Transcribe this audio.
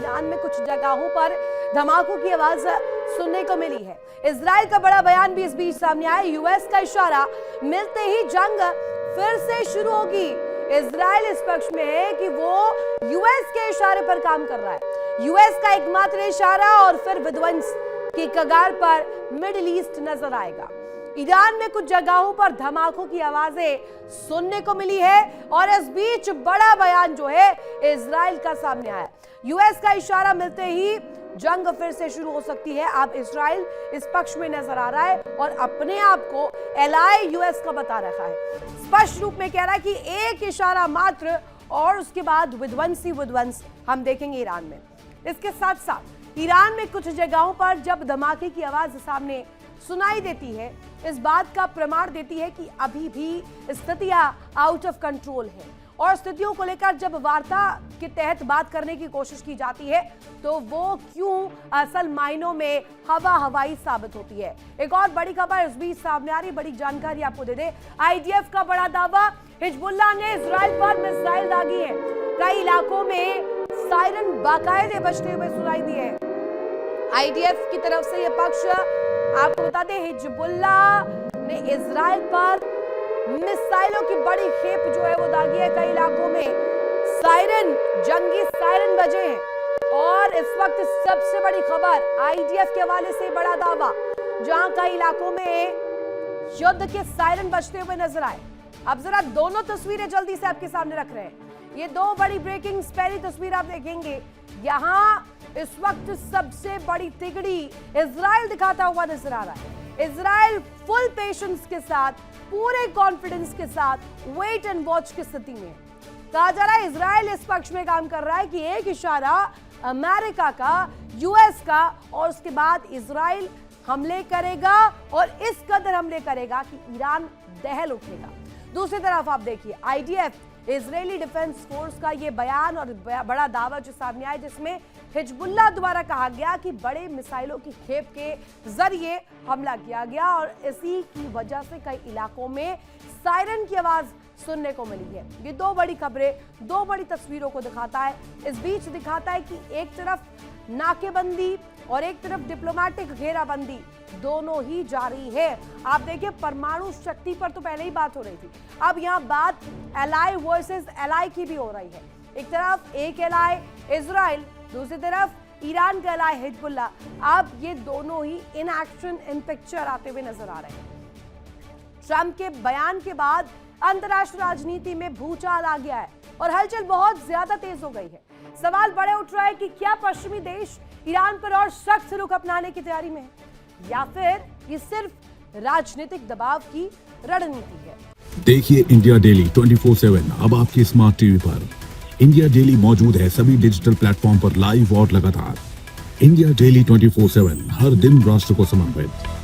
Iran में कुछ जगहों पर धमाकों की आवाज सुनने को मिली है। इजराइल का बड़ा बयान भी इस बीच सामने आया। यूएस का इशारा मिलते ही जंग फिर से शुरू होगी। इजराइल इस पक्ष में है कि वो यूएस के इशारे पर काम कर रहा है। यूएस का एकमात्र इशारा और फिर विध्वंस की कगार पर मिडिल ईस्ट नजर आएगा। ईरान में कुछ जगहों पर धमाकों की आवाजें सुनने को मिली है और इस बीच बड़ा बयान जो है इजराइल का सामने आया। यूएस का इशारा मिलते ही जंग फिर से शुरू हो सकती है। अब इजराइल इस पक्ष में नजर आ रहा है और अपने आप को एलाय यूएस का बता रखा है। स्पष्ट रूप में कह रहा है कि एक इशारा मात्र और उसके बाद विध्वंस हम देखेंगे ईरान में। इसके साथ साथ ईरान में कुछ जगहों पर जब धमाके की आवाज सामने सुनाई देती है, इस बात का प्रमाण देती है कि अभी भी स्थितियां आउट ऑफ कंट्रोल है और स्थितियों को लेकर जब वार्ता के तहत बात करने की कोशिश की जाती है तो वो क्यों असल मायनों में हवाई साबित होती है। एक और बड़ी खबर इस बीच सामने आ रही, बड़ी जानकारी आपको दे दे। आईडीएफ का बड़ा दावा, हिजबुल्लाह ने इजराइल पर मिसाइल दागी है। कई इलाकों में सायरन बाकायदे बजते हुए सुनाई दिए। आईडीएफ की तरफ से यह पक्ष आपको बता दें, हिजबुल्लाह ने इजराइल पर मिसाइलों की बड़ी खेप जो है वो दागी है। कई इलाकों में जंगी सायरन बजे हैं और इस वक्त सबसे बड़ी खबर आईडीएफ के हवाले से बड़ा दावा, जहां कई इलाकों में युद्ध के सायरन बजते हुए नजर आए। अब जरा दोनों तस्वीरें जल्दी से आपके सामने रख रहे हैं। ये दो बड़ी ब्रेकिंग पहली तस्वीर आप देखेंगे, यहां इस वक्त सबसे बड़ी तिगड़ी इजराइल दिखाता हुआ नजर आ रहा है। इजराइल फुल पेशेंस के साथ, पूरे कॉन्फिडेंस के साथ वेट एंड वॉच की स्थिति में कहा जा रहा है। इजराइल इस पक्ष में काम कर रहा है कि एक इशारा अमेरिका का, यूएस का और उसके बाद इजराइल हमले करेगा और इस कदर हमले करेगा कि ईरान दहल उठेगा। दूसरी तरफ आप देखिए आईडीएफ, इजरायली डिफेंस फोर्स का ये बयान और बड़ा दावा जो सामने आया, जिसमें हिजबुल्लाह द्वारा कहा गया कि बड़े मिसाइलों की खेप के जरिए हमला किया गया और इसी की वजह से कई इलाकों में सायरन की आवाज सुनने को मिली है। ये दो बड़ी खबरें, दो बड़ी तस्वीरों को दिखाता है। इस बीच दिखाता है कि एक तरफ नाकेबंदी और एक तरफ डिप्लोमेटिक घेराबंदी दोनों ही जारी है। आप देखिए, परमाणु शक्ति पर तो पहले ही बात हो रही थी, अब यहाँ बात एलाय वर्सेस एलाय की भी हो रही है। एक तरफ एक एलाय इजराइल, दूसरी तरफ ईरान का एलाय हिजबुल्लाह। अब ये दोनों ही इन एक्शन, इन पिक्चर आते हुए नजर आ रहे हैं। ट्रंप के बयान के बाद अंतर्राष्ट्रीय राजनीति में भूचाल आ गया है और हलचल बहुत ज्यादा तेज हो गई है। सवाल बड़े उठ रहा है कि क्या पश्चिमी देश ईरान पर और सख्त रुख अपनाने की तैयारी में है या फिर ये सिर्फ राजनीतिक दबाव की रणनीति है। देखिए इंडिया डेली 24/7 अब आपके स्मार्ट टीवी पर। इंडिया डेली मौजूद है सभी डिजिटल प्लेटफॉर्म पर लाइव और लगातार। इंडिया डेली 24/7 हर दिन राष्ट्र को समर्पित।